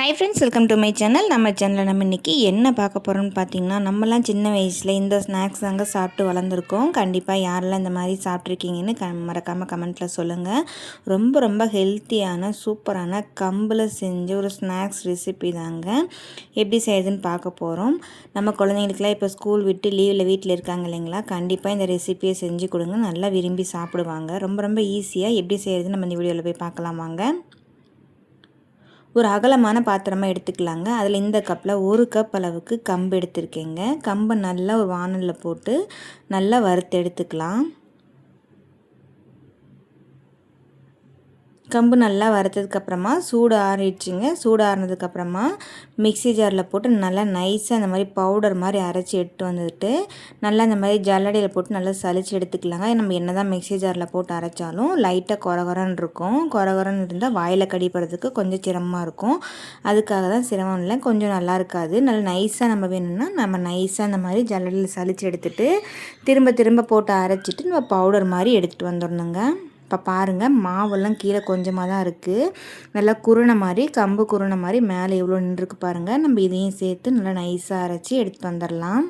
Hi friends, welcome to my channel. நம்ம சேனலில் நம்ம இன்றைக்கி என்ன பார்க்க போகிறோம்னு பார்த்தீங்கன்னா, நம்மலாம் சின்ன வயசில் இந்த ஸ்நாக்ஸ் தாங்க சாப்பிட்டு வளர்ந்துருக்கோம். கண்டிப்பாக யாரெல்லாம் இந்த மாதிரி சாப்பிட்ருக்கீங்கன்னு மறக்காமல் கமெண்ட்டில் சொல்லுங்கள். ரொம்ப ரொம்ப ஹெல்த்தியான சூப்பரான கம்பில் செஞ்ச ஒரு ஸ்நாக்ஸ் ரெசிபி தாங்க. எப்படி செய்யுதுன்னு பார்க்க போகிறோம். நம்ம குழந்தைங்களுக்குலாம் இப்போ ஸ்கூல் விட்டு லீவில் வீட்டில் இருக்காங்க இல்லைங்களா, கண்டிப்பாக இந்த ரெசிபியை செஞ்சு கொடுங்க. நல்லா விரும்பி சாப்பிடுவாங்க. ரொம்ப ரொம்ப ஈஸியாக எப்படி செய்கிறதுன்னு நம்ம இந்த வீடியோவில் போய் பார்க்கலாமாங்க. ஒரு அகலமான பாத்திரமாக எடுத்துக்கலாங்க. அதில் இந்த கப்பில் 1 கப் அளவுக்கு கம்பு எடுத்துருக்கேங்க. கம்பை நல்லா ஒரு வாணலில் போட்டு நல்லா வறுத்து எடுத்துக்கலாம். கம்பு நல்லா வறுத்ததுக்கப்புறமா சூடு ஆறிடுச்சுங்க. சூடு ஆறினதுக்கப்புறமா மிக்ஸி ஜாரில் போட்டு நல்லா நைஸாக அந்த மாதிரி பவுடர் மாதிரி அரைச்சி எடுத்து வந்துட்டு நல்லா இந்த மாதிரி ஜல்லடையில் போட்டு நல்லா சலிச்சு எடுத்துக்கலாங்க. நம்ம என்ன தான் மிக்ஸி ஜாரில் போட்டு அரைச்சாலும் லைட்டாக கொரகொரன்னு இருக்கும். கொரகொரன்னு இருந்தால் வாயில் கடிப்படுறதுக்கு கொஞ்சம் சிரமமாக இருக்கும். அதுக்காக தான் சிரமம் இல்லை, கொஞ்சம் நல்லா இருக்காது. நல்லா நைஸாக நம்ம வேணும்னா நம்ம நைஸாக அந்த மாதிரி ஜல்லடையில் சலிச்சு எடுத்துகிட்டு திரும்ப திரும்ப போட்டு அரைச்சிட்டு நம்ம பவுடர் மாதிரி எடுத்துகிட்டு வந்துடணுங்க. இப்போ பாருங்கள், மாவெல்லாம் கீழே கொஞ்சமாக தான் இருக்குது. நல்லா குருணை மாதிரி, கம்பு குருணை மாதிரி மேலே எவ்வளோ நின்றுருக்கு பாருங்கள். நம்ம இதையும் சேர்த்து நல்லா நைஸாக அரைச்சி எடுத்துகிட்டு வந்துடலாம்.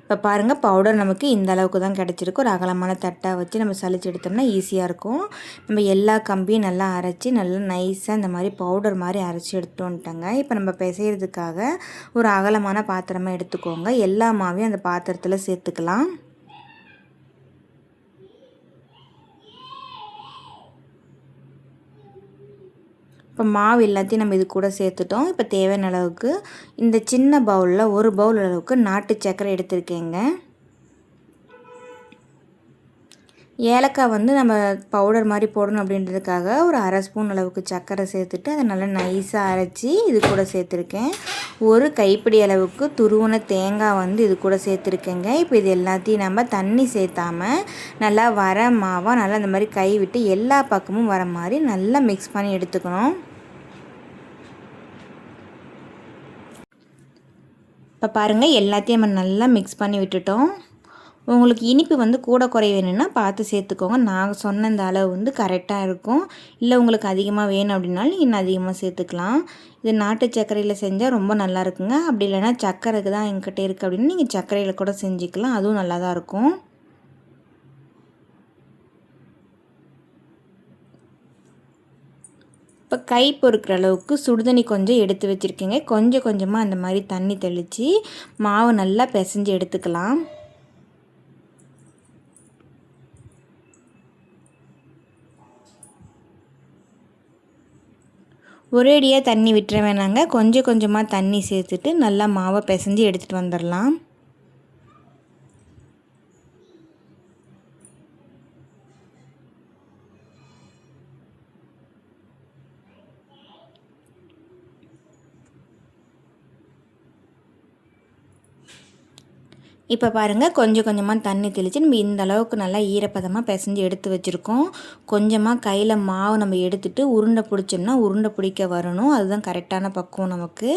இப்போ பாருங்கள், பவுடர் நமக்கு இந்த அளவுக்கு தான் கிடச்சிருக்கு. ஒரு அகலமான தட்டாக வச்சு நம்ம சலிச்சு எடுத்தோம்னா ஈஸியாக இருக்கும். நம்ம எல்லா கம்பியும் நல்லா அரைச்சி நல்லா நைஸாக இந்த மாதிரி பவுடர் மாதிரி அரைச்சி எடுத்துகிட்டு வந்துட்டோங்க. இப்போ நம்ம பிசைகிறதுக்காக ஒரு அகலமான பாத்திரமாக எடுத்துக்கோங்க. எல்லா மாவையும் அந்த பாத்திரத்தில் சேர்த்துக்கலாம். இப்போ மாவு எல்லாத்தையும் நம்ம இது கூட சேர்த்துட்டோம். இப்போ தேவையான அளவுக்கு இந்த சின்ன பவுலில் 1 பவுல் அளவுக்கு நாட்டு சர்க்கரை எடுத்துருக்கேங்க. ஏலக்காய் நம்ம பவுடர் மாதிரி போடணும் அப்படின்றதுக்காக ஒரு 1/2 ஸ்பூன் அளவுக்கு சர்க்கரை சேர்த்துட்டு அதை நல்லா நைஸாக அரைச்சி இது கூட சேர்த்துருக்கேன். ஒரு கைப்பிடி அளவுக்கு துருவன தேங்காய் இது கூட சேர்த்துருக்கேங்க. இப்போ இது எல்லாத்தையும் நம்ம தண்ணி சேர்த்தாமல் நல்லா வர மாவாக நல்லா இந்த மாதிரி கை விட்டு எல்லா பக்கமும் வர மாதிரி நல்லா மிக்ஸ் பண்ணி எடுத்துக்கணும். இப்போ பாருங்கள், எல்லாத்தையும் நம்ம நல்லா மிக்ஸ் பண்ணி விட்டுட்டோம். உங்களுக்கு இனிப்பு கூட குறை வேணும்னா பார்த்து சேர்த்துக்கோங்க. நான் சொன்ன இந்த அளவு கரெக்டாக இருக்கும். இல்லை உங்களுக்கு அதிகமாக வேணும் அப்படின்னாலும் நீங்கள் இன்னும் அதிகமாக சேர்த்துக்கலாம். இது நாட்டு சர்க்கரையில் செஞ்சால் ரொம்ப நல்லா இருக்குங்க. அப்படி இல்லைனா சர்க்கரைக்கு தான் என்கிட்ட இருக்குது அப்படின்னு நீங்கள் சர்க்கரையில் கூட செஞ்சுக்கலாம். அதுவும் நல்லா தான் இருக்கும். இப்போ கை பொறுக்கிற அளவுக்கு சுடுதண்ணி கொஞ்சம் எடுத்து வச்சுருக்கேங்க. கொஞ்சம் கொஞ்சமாக அந்த மாதிரி தண்ணி தெளித்து மாவு நல்லா பிசைஞ்சு எடுத்துக்கலாம். ஒரேடியாக தண்ணி விட்டுற வேணாங்க. கொஞ்சம் கொஞ்சமாக தண்ணி சேர்த்துட்டு நல்லா மாவை பிசைஞ்சு எடுத்துகிட்டு வந்துடலாம். இப்போ பாருங்கள், கொஞ்சம் கொஞ்சமாக தண்ணி தெளித்து நம்ம இந்த அளவுக்கு நல்லா ஈரப்பதமாக பிசைஞ்சு எடுத்து வச்சுருக்கோம். கொஞ்சமாக கையில் மாவு நம்ம எடுத்துகிட்டு உருண்டை பிடிச்சோம்னா உருண்டை பிடிக்க வரணும். அதுதான் கரெக்டான பக்குவம் நமக்கு.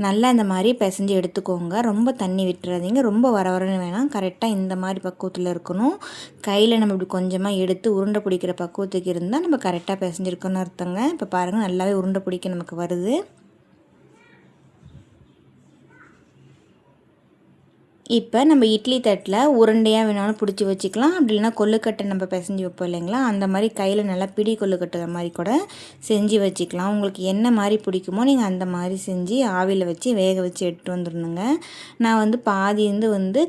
நல்லா இந்த மாதிரி பிசைஞ்சு எடுத்துக்கோங்க. ரொம்ப தண்ணி விட்டுறாதீங்க, ரொம்ப வரன்னு வேணாம். கரெக்டாக இந்த மாதிரி பக்குவத்தில் இருக்கணும். கையில் நம்ம இப்படி கொஞ்சமாக எடுத்து உருண்டை பிடிக்கிற பக்குவத்துக்கு இருந்தால் நம்ம கரெக்டாக பிசைஞ்சிருக்கோன்னு அர்த்தங்க. இப்போ பாருங்கள், நல்லாவே உருண்டை பிடிக்க நமக்கு வருது. இப்போ நம்ம இட்லி தட்டில் உருண்டையாக வேணாலும் பிடிச்சி வச்சுக்கலாம். அப்படி இல்லைனா கொல்லுக்கட்டை நம்ம பிசைஞ்சு வைப்போம் இல்லைங்களா, அந்த மாதிரி கையில் நல்லா பிடி கொல்லுக்கட்டுற மாதிரி கூட செஞ்சு வச்சுக்கலாம். உங்களுக்கு என்ன மாதிரி பிடிக்குமோ நீங்கள் அந்த மாதிரி செஞ்சு ஆவியில் வச்சு வேக வச்சு எடுத்துகிட்டு வந்துடணுங்க. நான் பாதி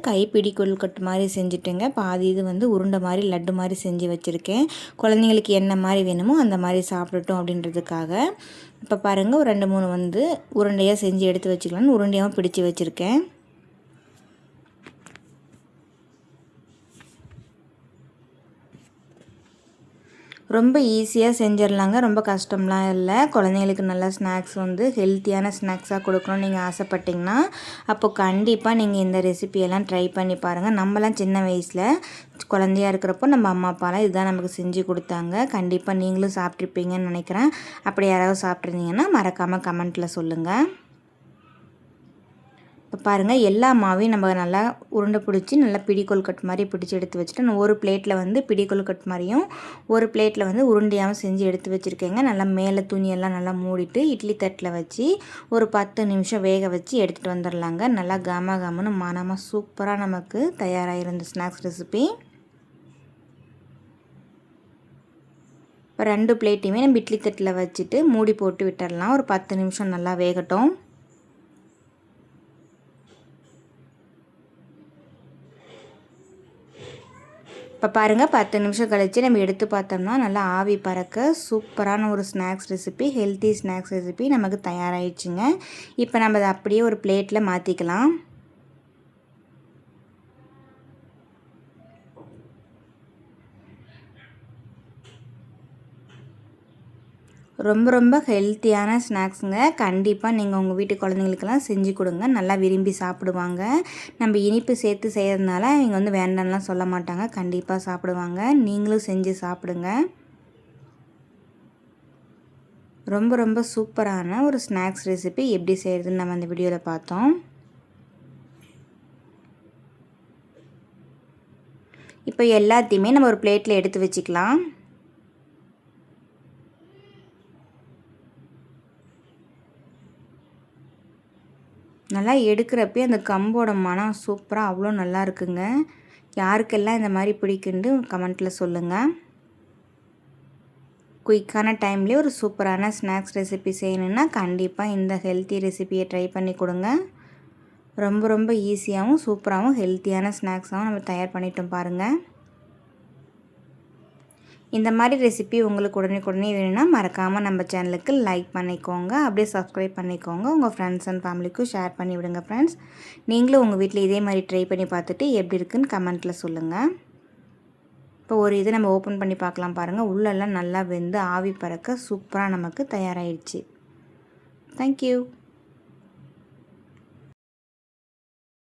கைப்பிடி கொல்லுக்கட்டு மாதிரி செஞ்சுட்டேங்க. பாதி இது உருண்டை மாதிரி லட்டு மாதிரி செஞ்சு வச்சுருக்கேன். குழந்தைங்களுக்கு என்ன மாதிரி வேணுமோ அந்த மாதிரி சாப்பிடட்டும் அப்படின்றதுக்காக. இப்போ பாருங்கள், ஒரு 2-3 உருண்டையாக செஞ்சு எடுத்து வச்சுக்கலான்னு உருண்டையாகவும் பிடிச்சி வச்சுருக்கேன். ரொம்ப ஈஸியாக செஞ்சிடலாங்க. ரொம்ப கஷ்டம்லாம் இல்லை. குழந்தைங்களுக்கு நல்ல ஸ்நாக்ஸ் ஹெல்த்தியான ஸ்நாக்ஸாக கொடுக்கணும்னு நீங்கள் ஆசைப்பட்டிங்கன்னா அப்போது கண்டிப்பாக நீங்கள் இந்த ரெசிபியெல்லாம் ட்ரை பண்ணி பாருங்கள். நம்மலாம் சின்ன வயசில் குழந்தையாக இருக்கிறப்போ நம்ம அம்மா அப்பாலாம் இதுதான் நமக்கு செஞ்சு கொடுத்தாங்க. கண்டிப்பாக நீங்களும் சாப்பிட்ருப்பீங்கன்னு நினைக்கிறேன். அப்படி யாராவது சாப்பிட்ருந்தீங்கன்னா மறக்காமல் கமெண்ட்டில் சொல்லுங்கள். இப்போ பாருங்கள் எல்லா மாவையும் நம்ம நல்லா உருண்டை பிடிச்சி நல்லா பிடிக்கோல் கட் மாதிரி பிடிச்சி எடுத்து வச்சுட்டு நான் ஒரு பிளேட்டில் வந்து பிடிக்கோல் கட் மாதிரியும் ஒரு பிளேட்டில் வந்து உருண்டையாகவும் செஞ்சு எடுத்து வச்சுருக்கேங்க. நல்லா மேலே துணியெல்லாம் நல்லா மூடிட்டு இட்லி தட்டில் வச்சு ஒரு 10 நிமிஷம் வேக வச்சு எடுத்துகிட்டு வந்துடலாங்க. நல்லா கமன்னு மணமாக சூப்பராக நமக்கு தயாராகிருந்த ஸ்நாக்ஸ் ரெசிபி. இப்போ 2 பிளேட்டையுமே நம்ம இட்லி தட்டில் வச்சுட்டு மூடி போட்டு விட்டுடலாம். ஒரு 10 நிமிஷம் நல்லா வேகட்டும். இப்போ பாருங்கள் 10 நிமிஷம் கழித்து நம்ம எடுத்து பார்த்தோம்னா நல்லா ஆவி பறக்க சூப்பரான ஒரு snacks recipe, healthy snacks recipe நமக்கு தயாராகிடுச்சுங்க. இப்போ நம்ம அதை அப்படியே ஒரு பிளேட்டில் மாற்றிக்கலாம். ரொம்ப ஹெல்த்தியான ஸ்நாக்ஸுங்க. கண்டிப்பாக நீங்கள் உங்கள் வீட்டு குழந்தைங்களுக்கெல்லாம் செஞ்சு கொடுங்க. நல்லா விரும்பி சாப்பிடுவாங்க. நம்ம இனிப்பு சேர்த்து செய்கிறதுனால இவங்க வந்து வேண்டாம்லாம் சொல்ல மாட்டாங்க. கண்டிப்பாக சாப்பிடுவாங்க. நீங்களும் செஞ்சு சாப்பிடுங்க. ரொம்ப சூப்பரான ஒரு ஸ்நாக்ஸ் ரெசிபி எப்படி செய்கிறதுன்னு நம்ம அந்த வீடியோவில் பார்த்தோம். இப்போ எல்லாத்தையுமே நம்ம ஒரு பிளேட்டில் எடுத்து வச்சுக்கலாம். நல்லா எடுக்கிறப்பே அந்த கம்போட மனம் சூப்பராக அவ்வளோ நல்லா இருக்குங்க. யாருக்கெல்லாம் இந்த மாதிரி பிடிக்குன்னு கமெண்ட்டில் சொல்லுங்கள். குயிக்கான டைம்லேயே ஒரு சூப்பரான ஸ்நாக்ஸ் ரெசிபி செய்யணுன்னா கண்டிப்பாக இந்த ஹெல்த்தி ரெசிபியை ட்ரை பண்ணி கொடுங்க. ரொம்ப ஈஸியாகவும் சூப்பராகவும் ஹெல்த்தியான ஸ்நாக்ஸாகவும் நம்ம தயார் பண்ணிட்டோம் பாருங்கள். இந்த மாதிரி ரெசிபி உங்களுக்கு உடனே வேணும்னா மறக்காமல் நம்ம சேனலுக்கு லைக் பண்ணிக்கோங்க. அப்படியே சப்ஸ்கிரைப் பண்ணிக்கோங்க. உங்கள் ஃப்ரெண்ட்ஸ் அண்ட் ஃபேமிலிக்கும் ஷேர் பண்ணி விடுங்க ஃப்ரெண்ட்ஸ். நீங்களும் உங்கள் வீட்டில் இதே மாதிரி ட்ரை பண்ணி பார்த்துட்டு எப்படி இருக்குன்னு கமெண்ட்டில் சொல்லுங்கள். இப்போ ஒரு இது நம்ம ஓப்பன் பண்ணி பார்க்கலாம் பாருங்கள். உள்ளெல்லாம் நல்லா வெந்து ஆவி பறக்க சூப்பராக நமக்கு தயாராகிடுச்சு. தேங்க்யூ.